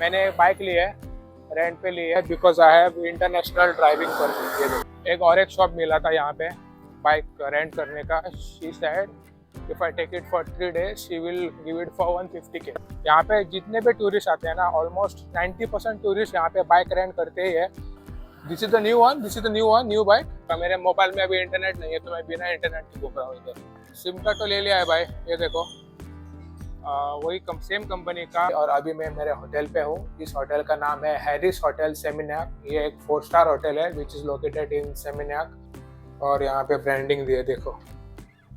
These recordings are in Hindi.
मैंने बाइक ली है, रेंट पे ली है because I have international driving permit. ये देखो, एक और एक शॉप मिला था यहाँ पे बाइक रेंट करने का। She said if I take it for 3 days she will give it for 150K। यहाँ पे जितने भी टूरिस्ट आते हैं ना, ऑलमोस्ट 90% टूरिस्ट यहाँ पे बाइक रेंट करते ही है। This is the new one, this is the new one, new bike. मेरे मोबाइल में अभी इंटरनेट नहीं है तो मैं बिना इंटरनेट के घूम रहा हूँ इधर। सिम का तो ले लिया है भाई, ये देखो वही सेम कंपनी का। और अभी मैं मेरे होटल पे हूँ। इस होटल का नाम है हैरिस होटल सेमिनाक। ये एक 4 स्टार होटल है विच इज लोकेटेड इन सेमिनाक। और यहाँ पे ब्रांडिंग दी है, देखो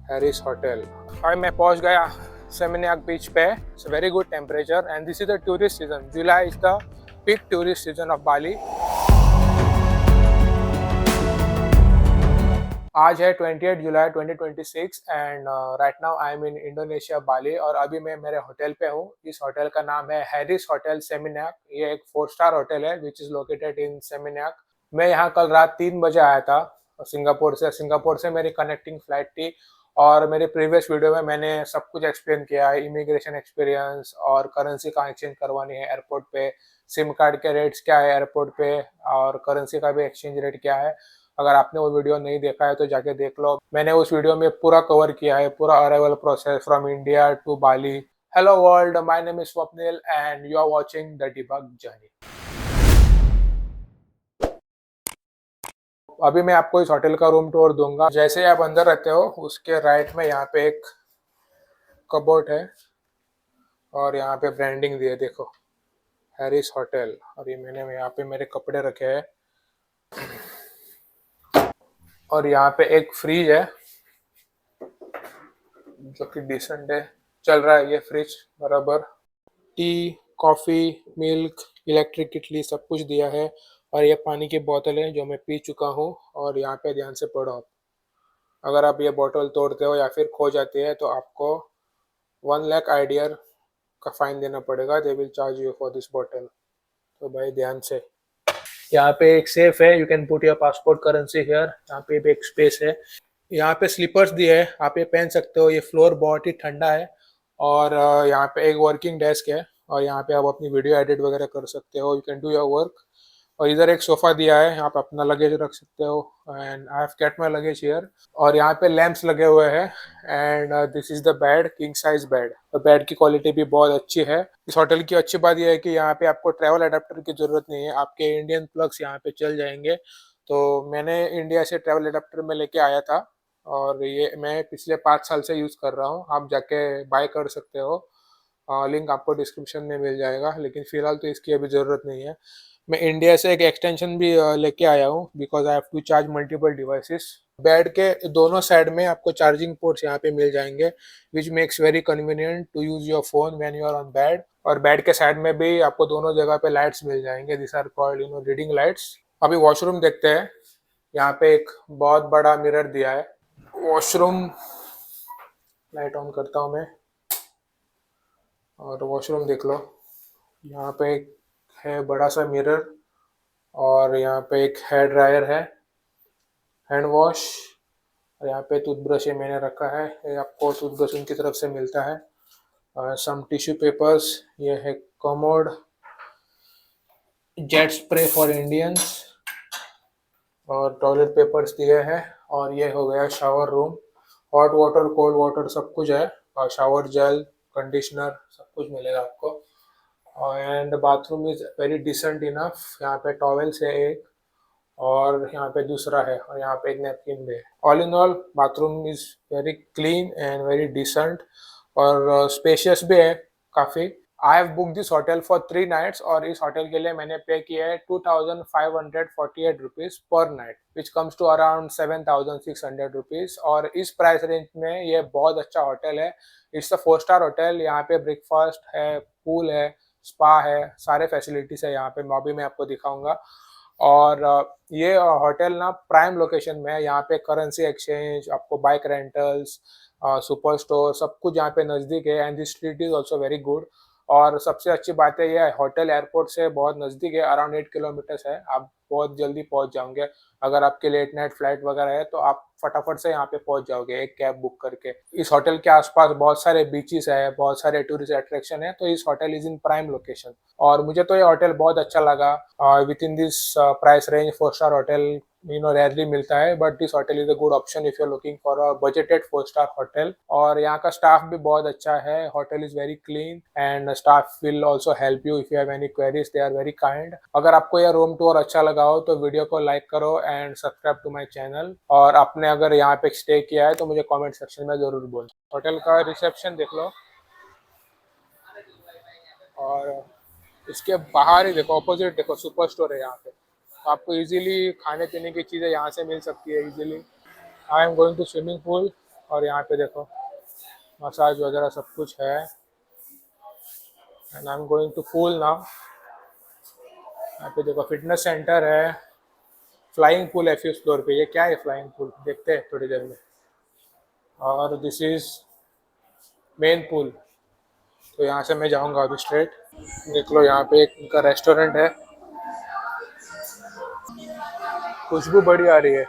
हैरिस होटल। और मैं पहुँच गया सेमिनाक बीच पे। It's very good temperature and this is the tourist season. July is the peak tourist season of Bali. आज है 28 जुलाई 2026 and right now I am in Indonesia Bali. और अभी मैं मेरे होटल पे हूँ। इस होटल का नाम है हैरिस होटल सेमिनाक। ये एक 4 स्टार होटल है विच इज लोकेटेड इन सेमिनाक। मैं यहाँ कल रात 3 बजे आया था सिंगापुर से मेरी कनेक्टिंग फ्लाइट थी। और मेरे प्रीवियस वीडियो में मैंने सब कुछ एक्सप्लेन किया है, इमिग्रेशन एक्सपीरियंस और करेंसी कहाँ एक्सचेंज करवानी है एयरपोर्ट पे, सिम कार्ड के रेट्स क्या है एयरपोर्ट पे, और करेंसी का भी एक्सचेंज रेट क्या है। अगर आपने वो वीडियो नहीं देखा है तो जाके देख लो। मैंने उस वीडियो में पूरा कवर किया है, पूरा arrival process from India to Bali. Hello world, my name is Swapnil and you are watching the debug journey. अभी मैं आपको इस होटल का रूम टूर दूंगा। जैसे ही आप अंदर रहते हो उसके राइट में यहाँ पे एक कबोर्ड है और यहाँ पे ब्रांडिंग दी है, देखो हैरिस होटल। और ये मैंने यहाँ पे मेरे कपड़े रखे हैं। और यहाँ पे एक फ्रिज है जो कि डिसेंट है, चल रहा है ये फ्रिज बराबर। टी, कॉफ़ी, मिल्क, इलेक्ट्रिक किटली सब कुछ दिया है। और ये पानी की बोतल है जो मैं पी चुका हूँ। और यहाँ पे ध्यान से पढ़ो आप, अगर आप ये बोतल तोड़ते हो या फिर खो जाती है तो आपको 1 लाख आइडियर का फाइन देना पड़ेगा। They will charge you for this बोतल। तो भाई ध्यान से। यहाँ पे एक सेफ है, you can put your passport currency here. यहाँ पे भी एक स्पेस है। यहाँ पे स्लीपर्स दिए है, आप ये पहन सकते हो। ये फ्लोर बहुत ही ठंडा है। और यहाँ पे एक वर्किंग डेस्क है और यहाँ पे आप अपनी वीडियो एडिट वगैरह कर सकते हो, you can do your work. और इधर एक सोफा दिया है, यहाँ पे अपना लगेज रख सकते हो and I have kept my luggage here. और यहाँ पे लैंप्स लगे हुए हैं and this is the bed, king size bed. तो बेड की क्वालिटी भी बहुत अच्छी है। इस होटल की अच्छी बात यह है कि यहाँ पे आपको ट्रैवल अडेप्टर की जरूरत नहीं है, आपके इंडियन प्लग्स यहाँ पे चल जाएंगे। तो मैंने इंडिया से ट्रैवल अडेप्टर में लेके आया था और ये मैं पिछले 5 साल से यूज़ कर रहा हूँ। आप जाके बाय कर सकते हो, लिंक आपको डिस्क्रिप्शन में मिल जाएगा। लेकिन फ़िलहाल तो इसकी अभी ज़रूरत नहीं है। मैं इंडिया से एक एक्सटेंशन भी लेके आया हूँ because I have to charge multiple devices. Bed के दोनों साइड में आपको चार्जिंग पोर्ट्स यहाँ पे मिल जाएंगे which makes very convenient to use your phone when you are on bed. और बेड के साइड में भी आपको दोनों जगह पे लाइट्स मिल जाएंगे, this are called reading lights. अभी वॉशरूम देखते हैं। यहाँ पे एक बहुत बड़ा मिरर दिया है। वॉशरूम लाइट ऑन करता हूँ मैं और वॉशरूम देख लो। यहाँ पे एक है बड़ा सा मिरर और यहाँ पे एक हेयर ड्रायर है, हैंड वॉश। और यहाँ पे टूथब्रश ये मैंने रखा है, ये आपको टूथब्रश उनकी तरफ से मिलता है। सम टिश्यू पेपर्स, ये है commode, jet spray for Indians और टॉयलेट पेपर्स दिए हैं। और ये हो गया shower room, hot water cold water सब कुछ है। और शावर जेल, कंडीशनर सब कुछ मिलेगा आपको। And bathroom is very decent enough. यहाँ पे टॉवेल्स है एक और यहाँ पे दूसरा है और यहाँ पे एक नैपकिन भी है। All in all bathroom is very clean and very decent और स्पेशियस भी है काफ़ी। I have book this hotel for 3 nights और इस होटल के लिए मैंने पे किया है 2548 rupees per night which comes to around 7600 rupees. और इस प्राइस रेंज में ये बहुत अच्छा होटल है। It's a 4 star hotel. यहाँ पे ब्रेकफास्ट है, पूल है, स्पा है, सारे फैसिलिटीज़ है यहाँ पे। मैं भी आपको दिखाऊंगा। और ये होटल ना प्राइम लोकेशन में है। यहाँ पे करेंसी एक्सचेंज, आपको बाइक रेंटल्स, सुपर स्टोर सब कुछ यहाँ पे नज़दीक है and this street is also very good. और सबसे अच्छी बात है ये होटल एयरपोर्ट से बहुत नज़दीक है, अराउंड 8 किलोमीटर्स है। आप बहुत जल्दी पहुंच जाओगे। अगर आपके लेट नाइट फ्लाइट वगैरह है तो आप फटाफट से यहाँ पे पहुंच जाओगे एक कैब बुक करके। इस होटल के आसपास बहुत सारे बीचेस है, बहुत सारे टूरिस्ट अट्रैक्शन है, तो इस hotel is in prime location. और मुझे तो ये होटल बहुत अच्छा लगा। Within this price range 4 star hotel rarely मिलता है, but this hotel is a good option if you are looking for a budgeted 4 star hotel. और यहाँ का स्टाफ भी बहुत अच्छा है। Hotel is very clean and staff will also help you if you have any queries, they are very kind. अगर आपको यह रूम टूर अच्छा लगा हो तो वीडियो को लाइक करो and subscribe to my channel. और आपने अगर यहाँ पे स्टे किया है तो मुझे कॉमेंट सेक्शन में जरूर बोलो। होटल का रिसेप्शन देख लो, और इसके बाहर ही देखो, ऑपोजिट देखो, सुपर स्टोर है यहाँ पे। तो आपको इजीली खाने पीने की चीज़ें यहाँ से मिल सकती है easily. I am going to swimming pool, और यहाँ पे देखो मसाज वगैरह सब कुछ है। And I am going to pool now. यहाँ पे देखो फिटनेस सेंटर है, फ्लाइंग पूल है 5th फ्लोर पे। ये क्या है फ्लाइंग पूल, देखते हैं थोड़ी देर में। और दिस इज मेन पूल। तो यहाँ से मैं जाऊँगा अभी स्ट्रेट। देख लो यहाँ पे एक इनका रेस्टोरेंट है, खुशबू बड़ी आ रही है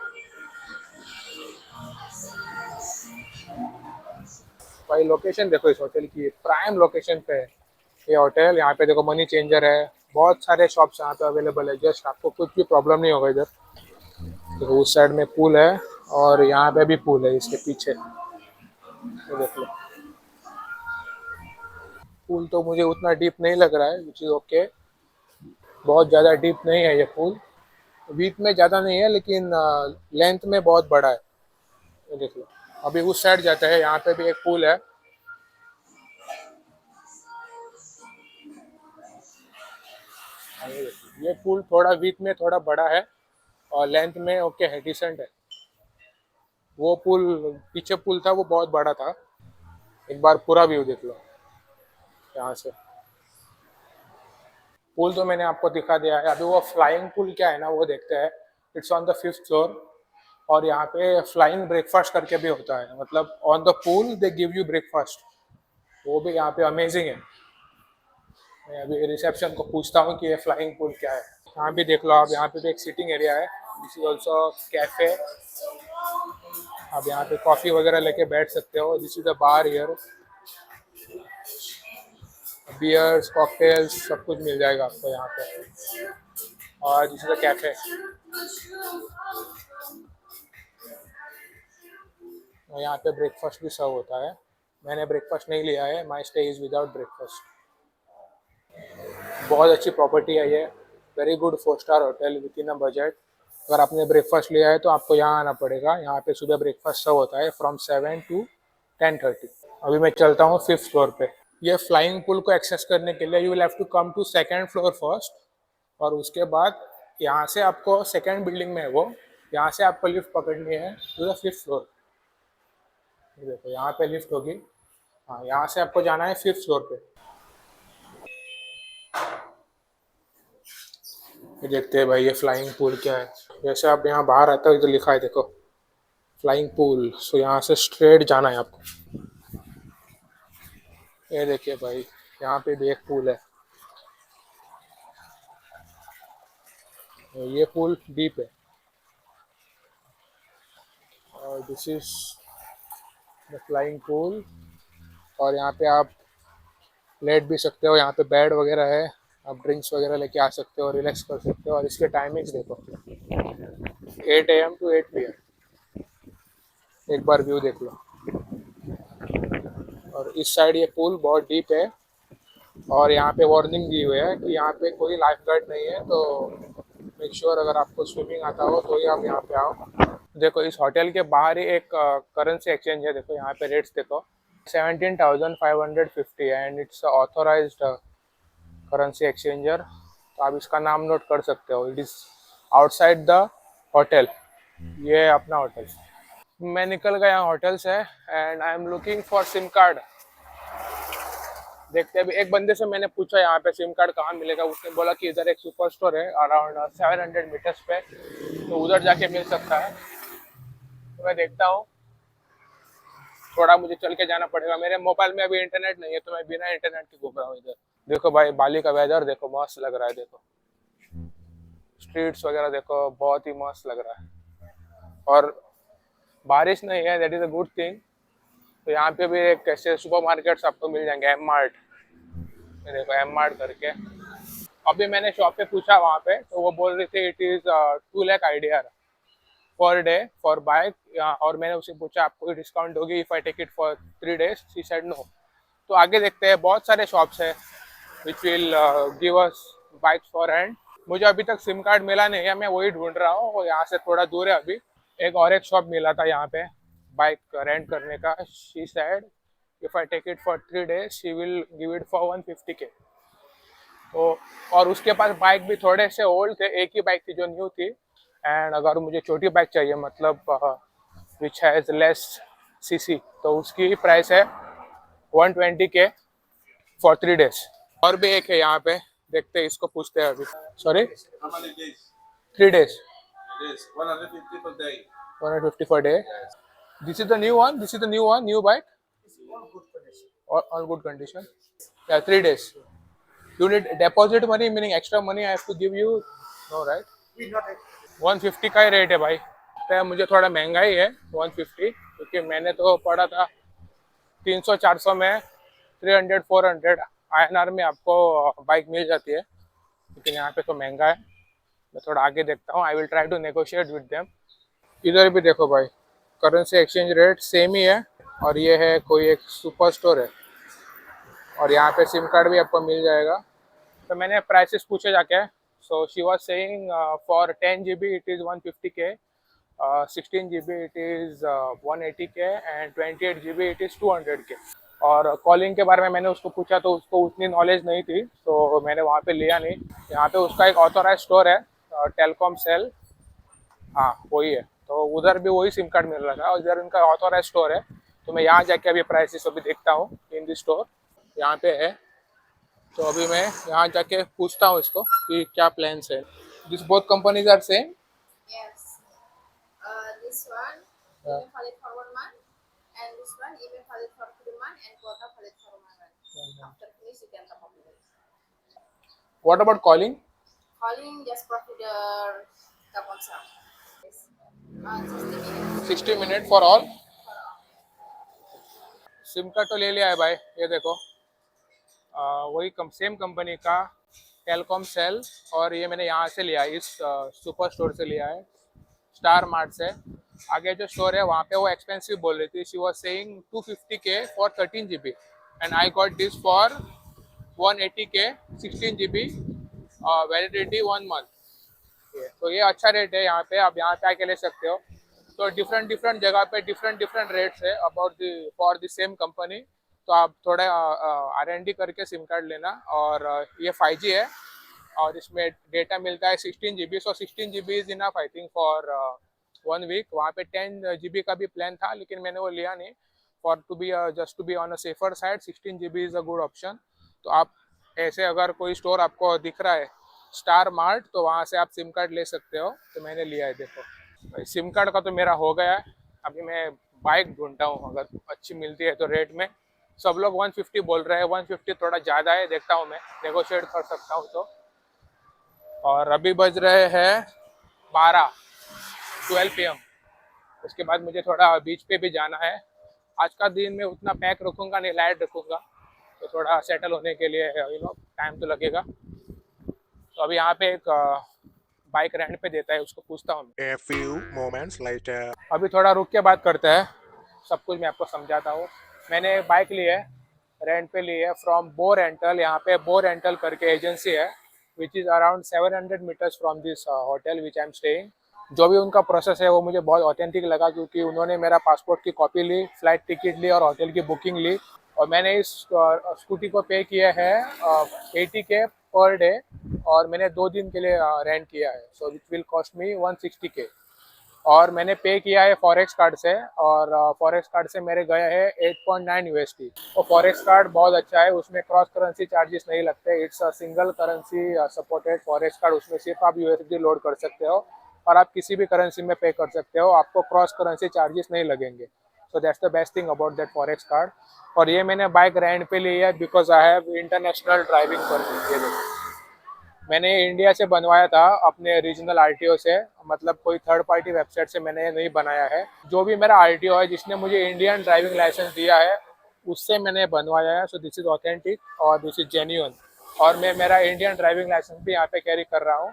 भाई। लोकेशन देखो इस होटल की, प्राइम लोकेशन पे है ये होटल। यहाँ पे देखो मनी चेंजर है, बहुत सारे शॉप्स यहाँ पे अवेलेबल है। जस्ट आपको कुछ भी प्रॉब्लम नहीं होगा इधर। देखो उस साइड में पूल है, और यहाँ पे भी पूल है इसके पीछे। तो देख लो, पूल तो मुझे उतना डीप नहीं लग रहा है, विच इज़ ओके। बहुत ज़्यादा डीप नहीं है ये पूल, विड्थ में ज़्यादा नहीं है, लेकिन लेंथ में बहुत बड़ा है। ये देख लो, अभी उस साइड जाता है, यहाँ पे भी एक पूल है। ये पूल थोड़ा विड्थ में थोड़ा बड़ा है, और लेंथ में ओके है, डिसेंट है। वो पुल, पीछे पुल था वो बहुत बड़ा था। एक बार पूरा व्यू देख लो यहाँ से। पुल तो मैंने आपको दिखा दिया है, अभी वो फ्लाइंग पुल क्या है ना वो देखते हैं। It's on the 5th floor, और यहाँ पे फ्लाइंग ब्रेकफास्ट करके भी होता है, मतलब on the pool they give you breakfast. वो भी यहाँ पे अमेजिंग है। मैं अभी रिसेप्शन को पूछता हूँ कि ये फ्लाइंग पुल क्या है। यहाँ भी देख लो आप, यहाँ पे भी एक सीटिंग एरिया है। This is also cafe. आप यहाँ पे कॉफ़ी वगैरह लेके बैठ सकते हो। This is a bar here, beers cocktails सब कुछ मिल जाएगा आपको यहाँ पे। और दिस इज अ कैफे, और यहाँ पे ब्रेकफास्ट भी सर्व होता है। मैंने ब्रेकफास्ट नहीं लिया है, माई स्टे इज़ विदाउट ब्रेकफास्ट। बहुत अच्छी प्रॉपर्टी है ये, very good 4 star hotel with in a budget. अगर आपने ब्रेकफास्ट लिया है तो आपको यहाँ आना पड़ेगा। यहाँ पे सुबह ब्रेकफास्ट सर्व होता है फ्रॉम 7 to 10:30। अभी मैं चलता हूँ 5th फ्लोर पे। ये फ्लाइंग पूल को एक्सेस करने के लिए you will have to come to 2nd floor first, और उसके बाद यहाँ से आपको सेकेंड बिल्डिंग में है वो, यहाँ से आपको लिफ्ट पकड़नी है टू द 5th फ्लोर। देखो यहाँ पे लिफ्ट होगी। हाँ, यहाँ से आपको जाना है 5th फ्लोर पे। ये देखते हैं भाई ये फ्लाइंग पूल क्या है। जैसे आप यहाँ बाहर आते हो, इधर लिखा है देखो फ्लाइंग पूल। सो यहाँ से स्ट्रेट जाना है आपको। ये देखिए भाई, यहाँ पे भी एक पूल है। ये पूल डीप है, और this is the flying pool. और यहाँ पे आप लेट भी सकते हो, यहाँ पे बेड वगैरह है। आप ड्रिंक्स वगैरह लेके आ सकते हो, रिलैक्स कर सकते हो। और इसके टाइमिंग्स देखो, 8 AM to 8 PM। एक बार व्यू देख लो। और इस साइड ये पूल बहुत डीप है, और यहाँ पे वार्निंग दी हुई है कि यहाँ पे कोई लाइफ गार्ड नहीं है, तो मेक श्योर अगर आपको स्विमिंग आता हो तो ही आप यहाँ पे आओ। देखो इस होटल के बाहर ही एक करेंसी एक्सचेंज है। देखो यहाँ पे रेट्स देखो, 17,550 and it's authorised currency exchanger. तो आप इसका नाम नोट कर सकते हो। It is outside the hotel, ये है अपना होटल। मैं निकल गया होटल से, and I am looking for SIM card. देखते हैं, अभी एक बंदे से मैंने पूछा यहाँ पे सिम कार्ड कहाँ मिलेगा। उसने बोला कि इधर एक सुपर स्टोर है अराउंड 700 मीटर्स पे, तो उधर जाके मिल सकता है। तो मैं देखता हूँ, थोड़ा मुझे चल के जाना पड़ेगा। मेरे मोबाइल में अभी इंटरनेट नहीं है, तो मैं बिना इंटरनेट के घूम रहा हूँ इधर। देखो भाई बाली का वेदर देखो, मस्त लग रहा है। देखो स्ट्रीट्स वगैरह देखो, बहुत ही मस्त लग रहा है। और बारिश नहीं है, that is a good thing. तो यहाँ पे भी एक कैसे सुपरमार्केट्स आपको मिल जाएंगे, एम मार्ट। ये देखो एम मार्ट करके। अभी मैंने शॉप पे पूछा वहाँ पे, तो वो बोल रहे थे it is 2 lakh IDR per day for bike. और मैंने उसे पूछा आपको डिस्काउंट होगी if I take it for 3 days, she said no. तो आगे देखते हैं, बहुत सारे शॉप्स है which will give us bikes for rent. मुझे अभी तक सिम कार्ड मिला नहीं है, मैं वही ढूंढ रहा हूँ, और यहाँ से थोड़ा दूर है अभी। एक शॉप मिला था यहाँ पे बाइक रेंट करने का। She said if I take it for 3 days she will give it for 150K। तो और उसके पास बाइक भी थोड़े से ओल्ड थे, एक ही बाइक थी जो न्यू थी। एंड अगर मुझे छोटी बाइक चाहिए, मतलब विच हैज़ लेस CC, तो उसकी प्राइस है 120K फॉर 3 days। और भी एक है यहाँ पे, देखते हैं, इसको पूछते हैं अभी। Sorry, How many days? 3 days, It is 150 per day. 150 per day। This is the new one. This is the new one, new bike. All good condition. All good condition. Yeah, 3 days. You need deposit money, meaning extra money I have to give you? No, right? We not 150 का ही रेट है भाई। तो मुझे थोड़ा महंगा ही है 150, क्योंकि मैंने तो पढ़ा था 300-400 में, 300-400 INR में आपको बाइक मिल जाती है, लेकिन यहाँ पे तो महंगा है। मैं थोड़ा आगे देखता हूँ, I will try to negotiate with them. इधर भी देखो भाई, करेंसी एक्सचेंज रेट सेम ही है। और ये है कोई एक सुपर स्टोर है, और यहाँ पे सिम कार्ड भी आपको मिल जाएगा। तो मैंने प्राइसेस पूछे जाके, so she was saying for 10 GB it is 150K, 16 GB it is 180K, and 28 GB it is 200K। और कॉलिंग के बारे में मैंने उसको पूछा, तो उसको उतनी नॉलेज नहीं थी, तो मैंने वहाँ पे लिया नहीं। यहाँ पे उसका एक ऑथोराइज स्टोर है, टेलकॉम सेल, हाँ वही है। तो उधर भी वही सिम कार्ड मिल रहा था, और इधर उनका ऑथोराइज स्टोर है। तो मैं यहाँ जाके अभी प्राइसेस अभी देखता हूँ इन दी स्टोर, यहाँ पे है। तो अभी मैं यहाँ जाके पूछता हूँ इसको कि क्या प्लान्स है। This both companies are same? Yes. This one Yeah. even valid for 1 month, and this one even valid for 3 months, and quota valid for 1 month. After finish, you can top up with it. What about calling? Calling just profit the concern. Yes. 60 minutes. 60 minute for all. SIM card तो ले लिया है भाई, ये देखो, वही सेम कंपनी का टेलकॉम सेल। और ये मैंने यहाँ से लिया है, इस सुपर स्टोर से लिया है, स्टार मार्ट से। आगे जो स्टोर है वहाँ पे वो एक्सपेंसिव बोल रही थी, she was saying 250K for 13 GB, and I got this for 180K 16 GB, validity 1 month। तो ये अच्छा रेट है यहाँ पे, आप यहाँ पे आके ले सकते हो। तो डिफरेंट जगह पे डिफरेंट रेट्स है about the for the same company. तो आप थोड़ा R&D करके सिम कार्ड लेना। और ये 5G है, और इसमें डेटा मिलता है 16 GB। So 16 GB is enough I think for 1 week। वहाँ पे 10 GB का भी प्लान था, लेकिन मैंने वो लिया नहीं, for to be just to be on a safer side 16 GB is a good option. तो आप ऐसे अगर कोई स्टोर आपको दिख रहा है स्टार मार्ट, तो वहाँ से आप सिम कार्ड ले सकते हो। तो मैंने लिया है, देखो सिम कार्ड का तो मेरा हो गया है। अभी मैं बाइक ढूंढता हूँ, अगर अच्छी मिलती है तो रेट में। सब लोग 150 बोल रहे हैं, 150 थोड़ा ज़्यादा है, देखता हूँ मैं नेगोशिएट कर सकता हूँ तो। और अभी बज रहे हैं 12 PM। उसके बाद मुझे थोड़ा बीच पे भी जाना है। आज का दिन में उतना पैक रखूँगा नहीं, लाइट रखूँगा, तो थोड़ा सेटल होने के लिए टाइम तो लगेगा। तो अभी यहाँ पे एक बाइक रेंट पे देता है, उसको पूछता हूँ। A few moments later. अभी थोड़ा रुक के बात करते हैं, सब कुछ मैं आपको समझाता हूँ। मैंने एक बाइक ली है, रेंट पे ली है फ्रॉम बो रेंटल। यहाँ पे बो रेंटल करके एजेंसी है, which is around 700 metres from this hotel which I am staying. जो भी उनका प्रोसेस है वो मुझे बहुत ऑथेंटिक लगा, क्योंकि उन्होंने मेरा पासपोर्ट की कॉपी ली, फ्लाइट टिकट ली, और होटल की बुकिंग ली। और मैंने इस स्कूटी को पे किया है 80K पर डे, और मैंने 2 दिन के लिए रेंट किया है। So which will cost me 160K। और मैंने पे किया है फॉरेक्स कार्ड से, और फॉरेक्स कार्ड से मेरे गए हैं 8.9 USD। तो फॉरेक्स कार्ड बहुत अच्छा है, उसमें क्रॉस करेंसी चार्जेस नहीं लगते। It's a single currency supported forex card. उसमें सिर्फ आप USD लोड कर सकते हो, और आप किसी भी करेंसी में पे कर सकते हो, आपको क्रॉस करेंसी चार्जेस नहीं लगेंगे। So that's the best thing about that forex card. और ये मैंने बाइक रेंट पे ली है because I have international driving permit. ये देखो, मैंने इंडिया से बनवाया था अपने रीजनल आरटीओ से, मतलब कोई थर्ड पार्टी वेबसाइट से मैंने नहीं बनाया है। जो भी मेरा आरटीओ है जिसने मुझे इंडियन ड्राइविंग लाइसेंस दिया है उससे मैंने बनवाया है। सो दिस इज़ ऑथेंटिक और दिस इज़ जेन्युइन। और मैं मेरा इंडियन ड्राइविंग लाइसेंस भी यहाँ पे कैरी कर रहा हूँ।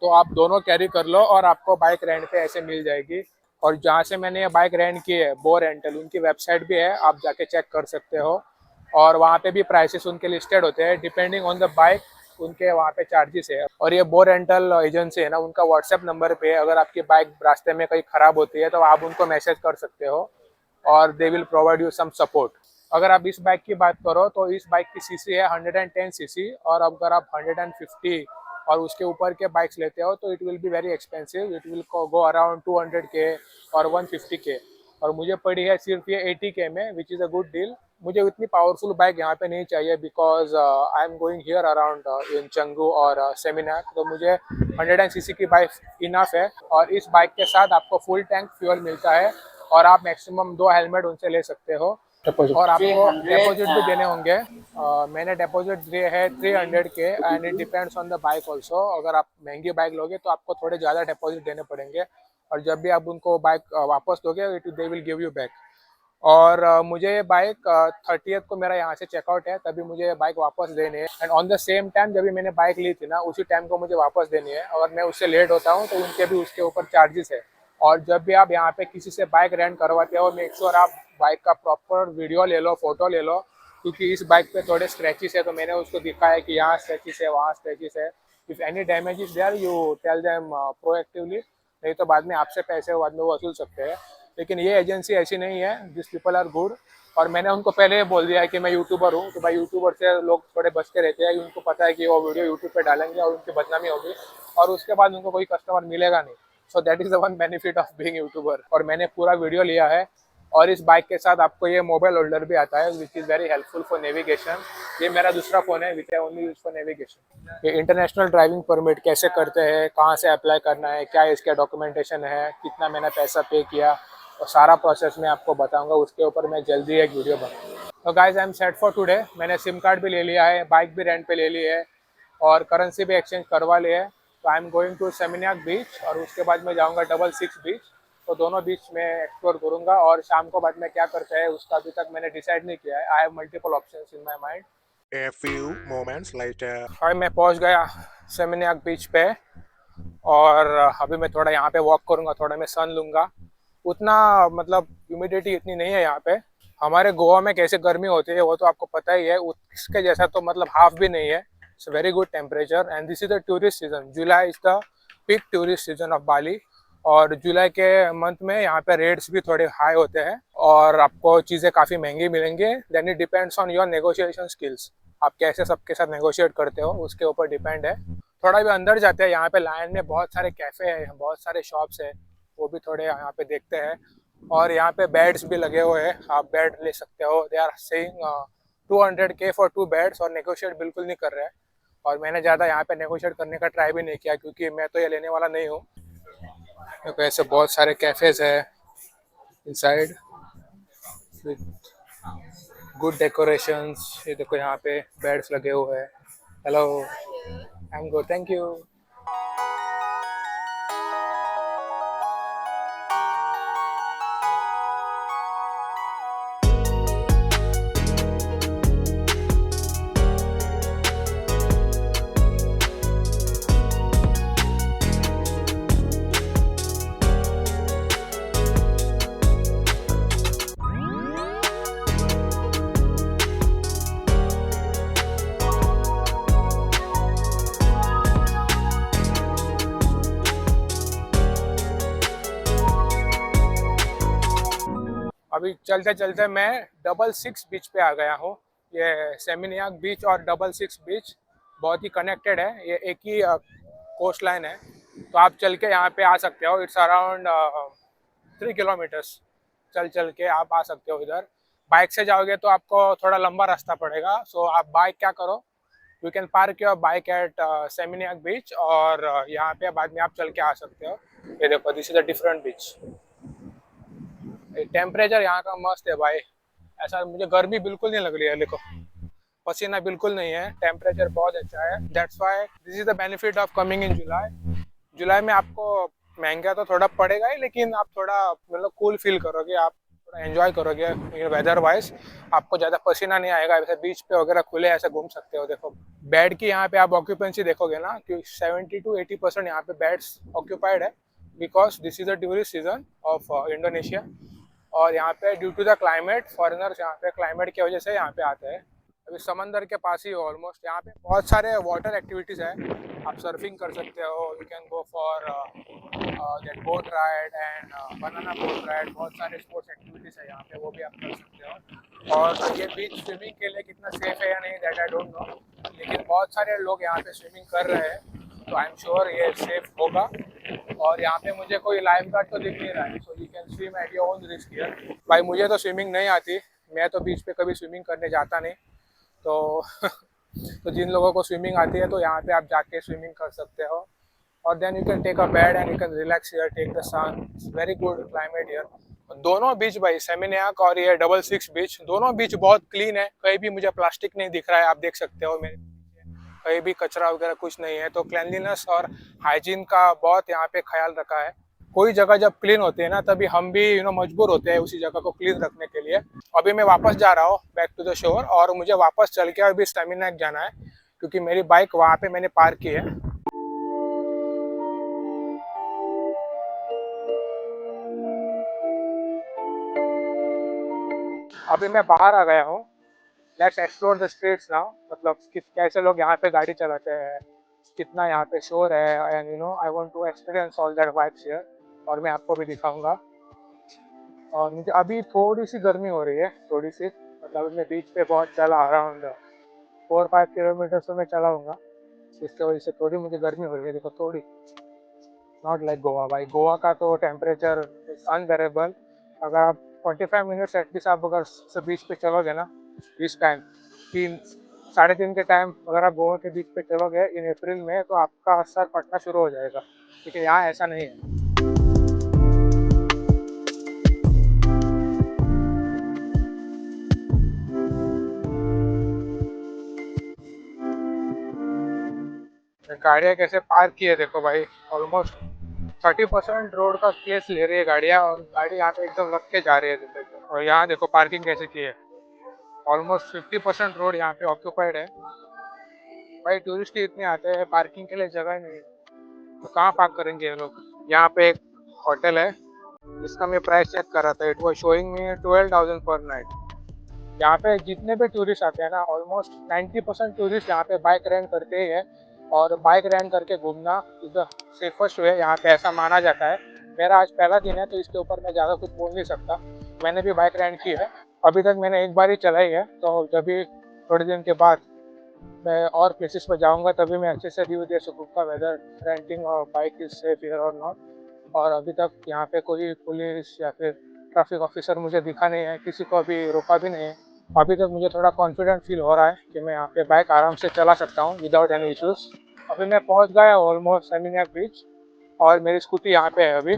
तो आप दोनों कैरी कर लो और आपको बाइक रेंट पे ऐसे मिल जाएगी। और जहाँ से मैंने ये बाइक रेंट की है बो रेंटल, उनकी वेबसाइट भी है, आप जाके चेक कर सकते हो। और वहाँ पे भी प्राइसेस उनके लिस्टेड होते हैं, डिपेंडिंग ऑन द बाइक उनके वहाँ पे चार्जेस है। और ये बो रेंटल एजेंसी है ना, उनका व्हाट्सएप नंबर पे अगर आपकी बाइक रास्ते में कहीं ख़राब होती है तो आप उनको मैसेज कर सकते हो और they will provide you some support. अगर आप इस बाइक की बात करो तो इस बाइक की सीसी है 110 सीसी, और अगर आप 150 और उसके ऊपर के बाइक्स लेते हो तो it will be very expensive, it will go around 200K और 150K। और मुझे पड़ी है सिर्फ ये 80K में, which is a good deal. मुझे इतनी पावरफुल बाइक यहाँ पे नहीं चाहिए because I am going here around in Canggu और सेमिनाक, तो मुझे 100cc की बाइक इनफ है। और इस बाइक के साथ आपको फुल टैंक फ्यूल मिलता है और आप मैक्सिमम 2 हेलमेट उनसे ले सकते हो। और आपको डिपॉजिट भी देने होंगे। मैंने डिपॉजिट दिए है 300K and it depends on the bike also. अगर आप महंगी बाइक लोगे तो आपको थोड़े ज़्यादा डिपॉजिट देने पड़ेंगे, और जब भी आप उनको बाइक वापस दोगे it they will give you back. और मुझे ये बाइक 30th को मेरा यहाँ से चेकआउट है, तभी मुझे ये बाइक वापस देनी है। And on the same time जब भी मैंने बाइक ली थी ना, उसी टाइम को मुझे वापस देनी है। अगर मैं उससे लेट होता हूँ तो उनके भी उसके ऊपर चार्जेस है। और जब भी आप यहाँ पे किसी से बाइक रेंट करवाते हो, मेक श्योर आप बाइक का प्रॉपर वीडियो ले लो, फोटो ले लो, क्योंकि इस बाइक पे थोड़े स्क्रैचेस है। तो मैंने उसको दिखाया कि यहाँ स्क्रैचेस है, वहाँ स्क्रैचेस है। If any damage is there you tell them proactively, नहीं तो बाद में आपसे पैसे बाद में वो वसूल सकते हैं। लेकिन ये एजेंसी ऐसी नहीं है, दिस पीपल आर गुड। और मैंने उनको पहले ही बोल दिया है कि मैं यूट्यूबर हूँ, तो भाई यूट्यूबर से लोग थोड़े बचते रहते हैं। उनको पता है कि वो वीडियो यूट्यूब पे डालेंगे और उनकी बदनामी होगी और उसके बाद उनको कोई कस्टमर मिलेगा नहीं। So that is the one benefit of being YouTuber. और मैंने पूरा वीडियो लिया है। और इस बाइक के साथ आपको ये मोबाइल होल्डर भी आता है which is very helpful for navigation. ये मेरा दूसरा फ़ोन है which I only use for navigation. ये इंटरनेशनल ड्राइविंग परमिट कैसे करते हैं, कहाँ से अप्लाई करना है, क्या इसका डॉक्यूमेंटेशन है, कितना मैंने पैसा पे किया, और सारा प्रोसेस मैं आपको बताऊंगा। उसके ऊपर मैं जल्दी एक वीडियो बनाऊंगा। तो guys I am set for today. मैंने सिम कार्ड भी ले लिया है, बाइक भी रेंट पे ले ली है और करेंसी भी एक्सचेंज करवा ली है। तो आई एम गोइंग टू सेमिनियाक बीच और उसके बाद मैं जाऊंगा 66 बीच। तो दोनों बीच में एक्सप्लोर करूंगा। और शाम को बाद में क्या करते हैं उसका अभी तक मैंने डिसाइड नहीं किया है। I have multiple options in my mind. A few moments later. और मैं पहुंच गया सेमिनियाक बीच पे और अभी मैं थोड़ा यहाँ पे वॉक करूंगा, थोड़ा मैं सन लूंगा। उतना मतलब ह्यूमिडिटी इतनी नहीं है यहाँ पे। हमारे गोवा में कैसे गर्मी होती है वो तो आपको पता ही है, उसके जैसा तो मतलब हाफ भी नहीं है। It's very good temperature and this is the tourist season. July is the peak tourist season of Bali. और जुलाई के मंथ में यहाँ पे रेट्स भी थोड़े हाई होते हैं और आपको चीज़ें काफ़ी महंगी मिलेंगी। Then it depends on your negotiation skills. आप कैसे सबके साथ नेगोशिएट करते हो उसके ऊपर डिपेंड है। थोड़ा भी अंदर जाते हैं, यहाँ पे लाइन में बहुत सारे कैफ़े हैं, बहुत सारे शॉप्स है, वो भी थोड़े यहाँ पे देखते हैं। और यहाँ पे बेड्स भी लगे हुए हैं, आप बेड ले सकते हो। They are saying 200K for 2 beds और नेगोशिएट बिल्कुल नहीं कर रहे हैं। और मैंने ज़्यादा यहाँ पे नेगोशिएट करने का ट्राई भी नहीं किया क्योंकि मैं तो ये लेने वाला नहीं हूँ। देखो ऐसे बहुत सारे कैफ़ेज है इनसाइड विद गुड डेकोरेशंस। ये देखो यहाँ पे बेड्स लगे हुए हैं। Hello, I am good, thank you. अभी चलते चलते मैं 66 बीच पे आ गया हूँ। ये सेमिनियाक बीच और 66 बीच बहुत ही कनेक्टेड है, ये एक ही कोस्ट लाइन है। तो आप चल के यहाँ पे आ सकते हो। इट्स अराउंड 3 किलोमीटर्स चल चल के आप आ सकते हो इधर। बाइक से जाओगे तो आपको थोड़ा लंबा रास्ता पड़ेगा। सो आप बाइक क्या करो, you can park your bike at Seminyak beach और यहाँ पे बाद में आप चल के आ सकते हो। ये देखो this is a different beach. Temperature यहाँ का मस्त है भाई, ऐसा मुझे गर्मी बिल्कुल नहीं लग रही है। देखो पसीना बिल्कुल नहीं है, टेम्परेचर बहुत अच्छा है। That's why this is the benefit of coming in July. जुलाई में आपको महंगा तो थोड़ा पड़ेगा ही, लेकिन आप थोड़ा मतलब कूल फील करोगे, आप थोड़ा एंजॉय करोगे वेदर वाइज। आपको ज़्यादा पसीना नहीं आएगा, वैसे बीच पे वगैरह खुले ऐसे घूम सकते हो। देखो बेड की यहाँ पे आप ऑक्यूपेंसी देखोगे ना कि 70 to 80% यहाँ पे बेड्स ऑक्यूपाइड है, because this is the tourist season of Indonesia. और यहाँ पे due to the climate foreigners यहाँ पे क्लाइमेट की वजह से यहाँ पे आते हैं। अभी समंदर के पास ही ऑलमोस्ट यहाँ पे बहुत सारे वाटर एक्टिविटीज़ हैं। आप सर्फिंग कर सकते हो, you can go for that boat ride and banana boat ride. बहुत सारे स्पोर्ट्स एक्टिविटीज़ है यहाँ पे, वो भी आप कर सकते हो। और ये बीच स्विमिंग के लिए कितना सेफ है या नहीं दैट आई डोंट नो, लेकिन बहुत सारे लोग यहाँ पे स्विमिंग कर रहे हैं, तो आई एम श्योर ये सेफ होगा। और यहाँ पे मुझे कोई लाइफ गार्ड तो दिख नहीं रहा है, so you can swim at your own risk here. भाई मुझे तो स्विमिंग नहीं आती, मैं तो बीच पे कभी स्विमिंग करने जाता नहीं, तो तो जिन लोगों को स्विमिंग आती है तो यहाँ पे आप जाके स्विमिंग कर सकते हो। और then you can take a bed and you can relax here, take the sun, very good climate here. दोनों बीच भाई, सेमिनियाक और ये 66 बीच, दोनों बीच बहुत क्लीन है, कहीं भी मुझे प्लास्टिक नहीं दिख रहा है, आप देख सकते हो मेरे कहीं भी कचरा वगैरह कुछ नहीं है। तो क्लीनलीनेस और हाइजीन का बहुत यहाँ पे ख्याल रखा है। कोई जगह जब क्लीन होती है ना, तभी हम भी मजबूर होते हैं उसी जगह को क्लीन रखने के लिए। अभी मैं वापस जा रहा हूँ बैक टू द शोर, और मुझे वापस चल के अभी स्टेमिना जाना है, क्योंकि मेरी बाइक वहाँ पे मैंने पार्क की है। अभी मैं बाहर आ गया हूँ। Let's explore the streets now, मतलब कैसे लोग यहाँ पे गाड़ी चलाते हैं, कितना यहाँ पे शोर है, and I want to experience all that vibes here, और मैं आपको भी दिखाऊंगा। और मुझे अभी थोड़ी सी गर्मी हो रही है, थोड़ी सी, मतलब मैं बीच पे बहुत चला, अराउंड 4-5 किलोमीटर तो मैं चलाऊँगा, इसके वजह से थोड़ी मुझे गर्मी हो रही है। देखो थोड़ी, नॉट लाइक गोवा भाई, गोवा का तो टेम्परेचर इज अनबेरेबल। अगर आप 45 मिनट्स एटलीस्ट आप अगर बीच पे चलोगे ना इस टाइम, 3-3:30 के टाइम, अगर आप गोवा के बीच पे चलोगे इन अप्रैल में, तो आपका सर फटना शुरू हो जाएगा, क्योंकि यहाँ ऐसा नहीं है। गाड़ियाँ कैसे पार्क की है देखो भाई, ऑलमोस्ट 30% रोड का स्पेस ले रही है गाड़ियाँ, और गाड़ी यहाँ पे एकदम रख के जा रही है देखो। और यहाँ देखो पार्किंग कैसे की है, ऑलमोस्ट 50% रोड यहाँ पे ऑक्यूपाइड है। भाई टूरिस्ट ही इतने आते हैं, पार्किंग के लिए जगह नहीं है, तो कहाँ पार्क करेंगे ये लोग। यहाँ पे एक होटल है, इसका मैं प्राइस चेक कर रहा था, इट वाज शोइंग मी 12,000 पर नाइट। यहाँ पे जितने भी टूरिस्ट आते हैं ना, ऑलमोस्ट 90% टूरिस्ट यहाँ पे बाइक रेंट करते ही है, और बाइक रेंट करके घूमना इज द सेफेस्ट वे, यहाँ पे ऐसा माना जाता है। मेरा आज पहला दिन है, तो इसके ऊपर मैं ज़्यादा कुछ बोल नहीं सकता। मैंने भी बाइक रेंट की है, अभी तक मैंने एक बार ही चलाई है, तो जब भी थोड़े दिन के बाद मैं और प्लेसेस पर जाऊँगा तभी मैं अच्छे से रिव्यू दे सकूँगा वेदर रेंटिंग और बाइक इज सेफ हियर और नॉट। और अभी तक यहाँ पे कोई पुलिस या फिर ट्रैफिक ऑफिसर मुझे दिखा नहीं है, किसी को अभी रोका भी नहीं है। अभी तक मुझे थोड़ा कॉन्फिडेंट फील हो रहा है कि मैं यहाँ पे बाइक आराम से चला सकता हूँ विदाउट एनी इश्यूज। अभी मैं पहुँच गया ऑलमोस्ट सेमिनियाक बीच, और मेरी स्कूटी यहाँ पे है अभी।